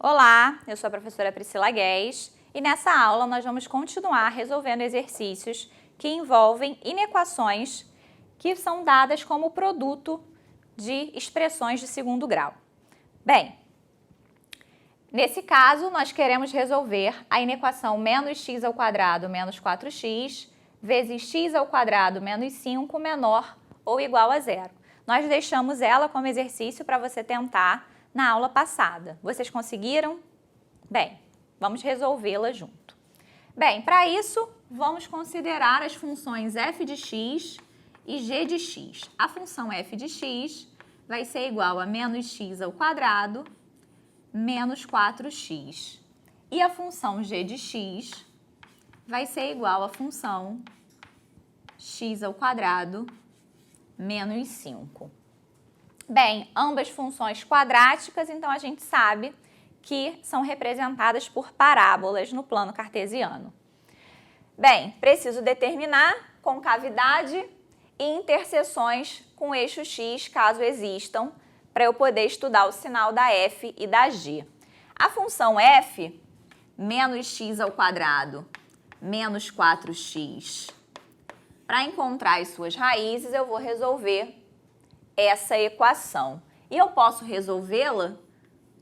Olá, eu sou a professora Priscila Guedes e nessa aula nós vamos continuar resolvendo exercícios que envolvem inequações que são dadas como produto de expressões de segundo grau. Bem, nesse caso nós queremos resolver a inequação menos x ao quadrado menos 4x vezes x ao quadrado menos 5 menor ou igual a zero. Nós deixamos ela como exercício para você tentar na aula passada. Vocês conseguiram? Bem, vamos resolvê-la junto. Bem, para isso, vamos considerar as funções f de x e g de x. A função f de x vai ser igual a menos x ao quadrado menos 4x. E a função g de x vai ser igual à função x ao quadrado menos 5. Bem, ambas funções quadráticas, então a gente sabe que são representadas por parábolas no plano cartesiano. Bem, preciso determinar concavidade e interseções com eixo x, caso existam, para eu poder estudar o sinal da f e da g. A função f, menos x ao quadrado menos 4x, para encontrar as suas raízes, eu vou resolver essa equação. E eu posso resolvê-la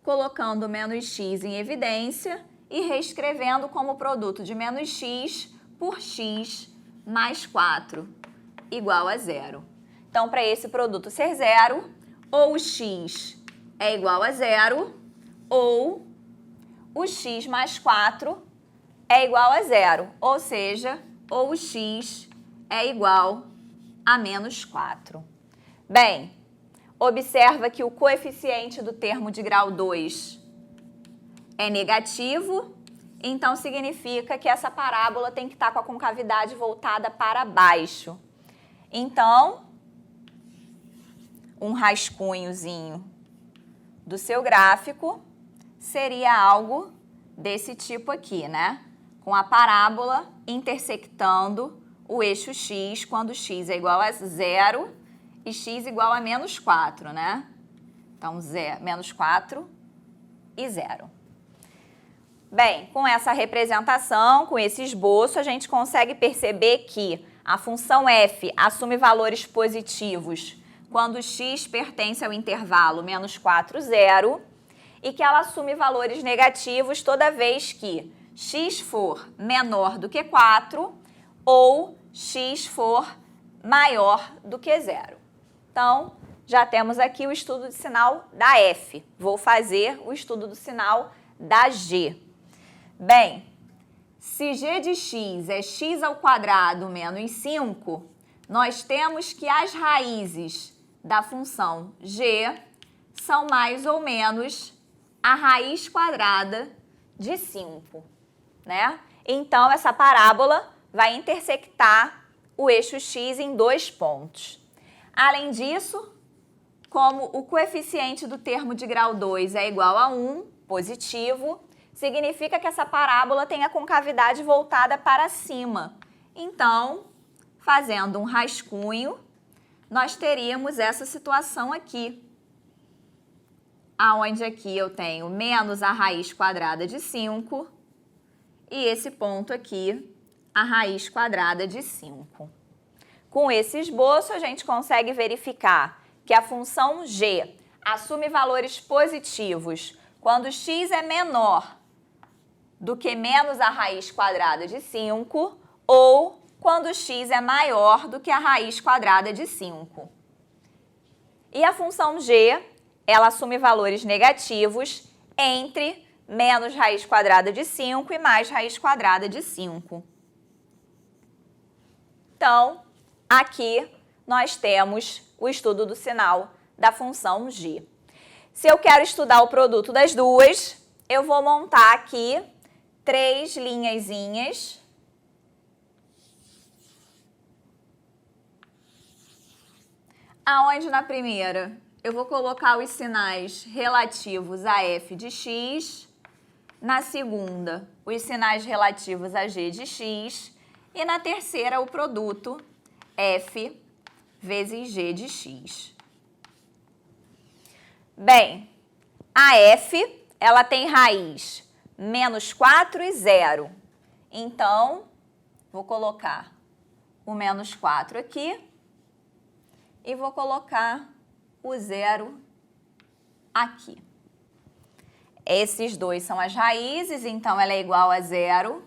colocando menos x em evidência e reescrevendo como produto de menos x por x mais 4 igual a zero. Então, para esse produto ser zero, ou o x é igual a zero, ou o x mais 4 é igual a zero. Ou seja, ou o x é igual a menos 4. Bem, observa que o coeficiente do termo de grau 2 é negativo, então significa que essa parábola tem que estar com a concavidade voltada para baixo. Então, um rascunhozinho do seu gráfico seria algo desse tipo aqui, né? Com a parábola intersectando o eixo x quando x é igual a zero e x igual a menos 4, né? Então, menos 4 e 0. Bem, com essa representação, com esse esboço, a gente consegue perceber que a função f assume valores positivos quando x pertence ao intervalo menos 4, 0, e que ela assume valores negativos toda vez que x for menor do que 4 ou x for maior do que 0. Então, já temos aqui o estudo de sinal da F. Vou fazer o estudo do sinal da G. Bem, se g de x é x ao quadrado menos 5, nós temos que as raízes da função g são mais ou menos a raiz quadrada de 5, né? Então, essa parábola vai intersectar o eixo x em 2 pontos. Além disso, como o coeficiente do termo de grau 2 é igual a 1, positivo, significa que essa parábola tem a concavidade voltada para cima. Então, fazendo um rascunho, nós teríamos essa situação aqui, aonde aqui eu tenho menos a raiz quadrada de 5 e esse ponto aqui, a raiz quadrada de 5. Com esse esboço, a gente consegue verificar que a função g assume valores positivos quando x é menor do que menos a raiz quadrada de 5 ou quando x é maior do que a raiz quadrada de 5. E a função g, ela assume valores negativos entre menos raiz quadrada de 5 e mais raiz quadrada de 5. Então, aqui nós temos o estudo do sinal da função g. Se eu quero estudar o produto das duas, eu vou montar aqui 3 linhazinhas. Aonde na primeira eu vou colocar os sinais relativos a f de x, na segunda os sinais relativos a g de x e na terceira o produto f vezes g de x. Bem, a f ela tem raiz menos 4 e 0. Então, vou colocar o menos 4 aqui e vou colocar o 0 aqui. Esses dois são as raízes, então ela é igual a 0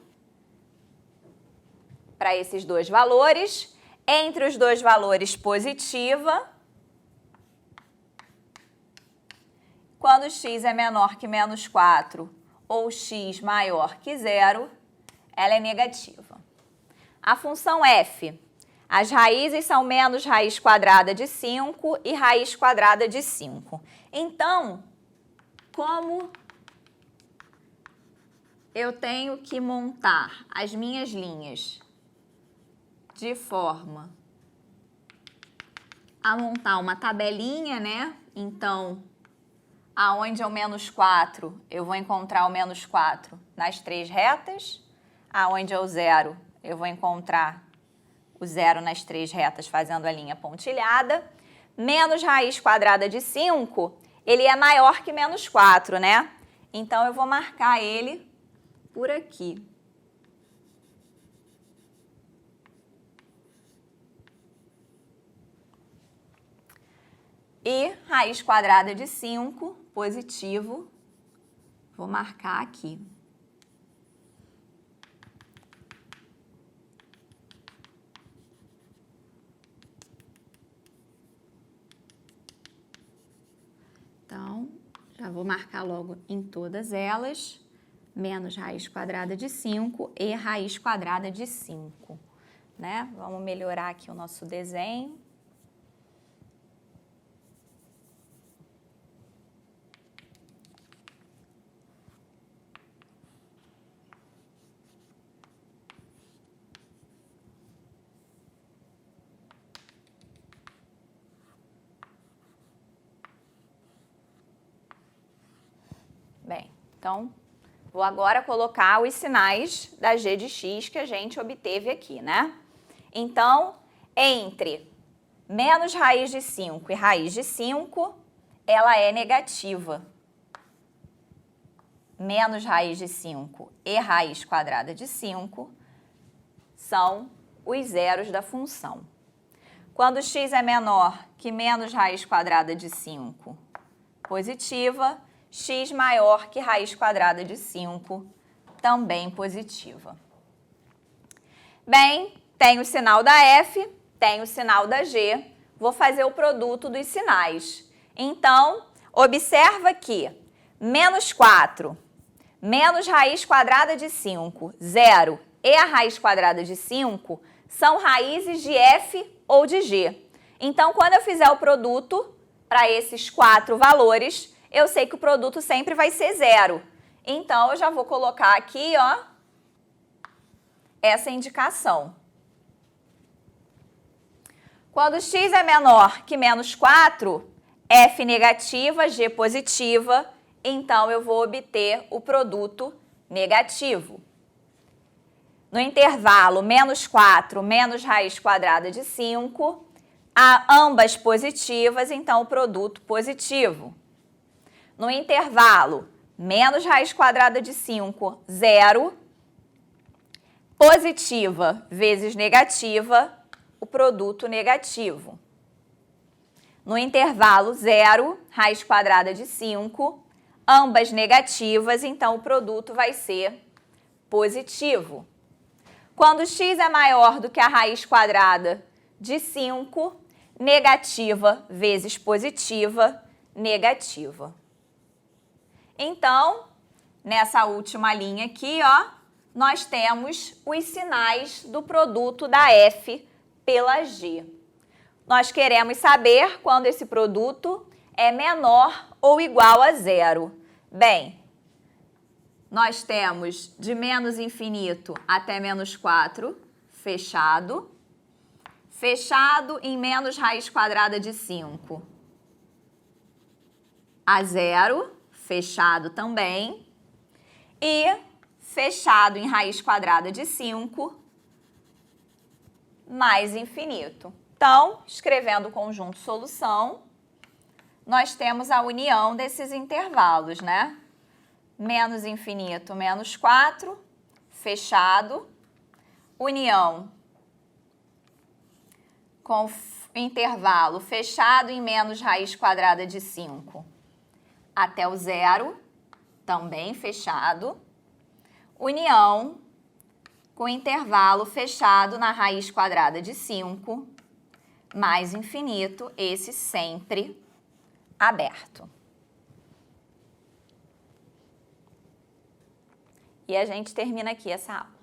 para esses dois valores. Entre os dois valores, positiva. Quando x é menor que menos 4 ou x maior que 0, ela é negativa. A função f, as raízes são menos raiz quadrada de 5 e raiz quadrada de 5. Então, como eu tenho que montar as minhas linhas de forma a montar uma tabelinha, né? Então, aonde é o menos 4, eu vou encontrar o menos 4 nas 3 retas. Aonde é o 0, eu vou encontrar o 0 nas 3 retas fazendo a linha pontilhada. Menos raiz quadrada de 5, ele é maior que menos 4, né? Então, eu vou marcar ele por aqui. E raiz quadrada de 5, positivo, vou marcar aqui. Então, já vou marcar logo em todas elas, menos raiz quadrada de 5 e raiz quadrada de 5, né? Vamos melhorar aqui o nosso desenho. Bem, então, vou agora colocar os sinais da g de x que a gente obteve aqui, né? Então, entre menos raiz de 5 e raiz de 5, ela é negativa. Menos raiz de 5 e raiz quadrada de 5 são os zeros da função. Quando x é menor que menos raiz quadrada de 5, positiva, x maior que raiz quadrada de 5, também positiva. Bem, tem o sinal da f, tem o sinal da g, vou fazer o produto dos sinais. Então, observa que menos 4, menos raiz quadrada de 5, 0 e a raiz quadrada de 5 são raízes de f ou de g. Então, quando eu fizer o produto para esses 4 valores, eu sei que o produto sempre vai ser 0. Então, eu já vou colocar aqui, ó, essa indicação. Quando x é menor que menos 4, f negativa, g positiva, então eu vou obter o produto negativo. No intervalo menos 4 menos raiz quadrada de 5, ambas positivas, então o produto positivo. No intervalo menos raiz quadrada de 5, 0, positiva vezes negativa, o produto negativo. No intervalo 0, raiz quadrada de 5, ambas negativas, então o produto vai ser positivo. Quando x é maior do que a raiz quadrada de 5, negativa vezes positiva, negativa. Então, nessa última linha aqui, ó, nós temos os sinais do produto da f pela g. Nós queremos saber quando esse produto é menor ou igual a 0. Bem, nós temos de menos infinito até menos 4, fechado. Fechado em menos raiz quadrada de 5 a 0, fechado também. E fechado em raiz quadrada de 5 mais infinito. Então, escrevendo o conjunto solução, nós temos a união desses intervalos, né? menos infinito, menos 4, fechado, união com intervalo fechado em menos raiz quadrada de 5 até o zero, também fechado, união com intervalo fechado na raiz quadrada de 5, mais infinito, esse sempre aberto. E a gente termina aqui essa aula.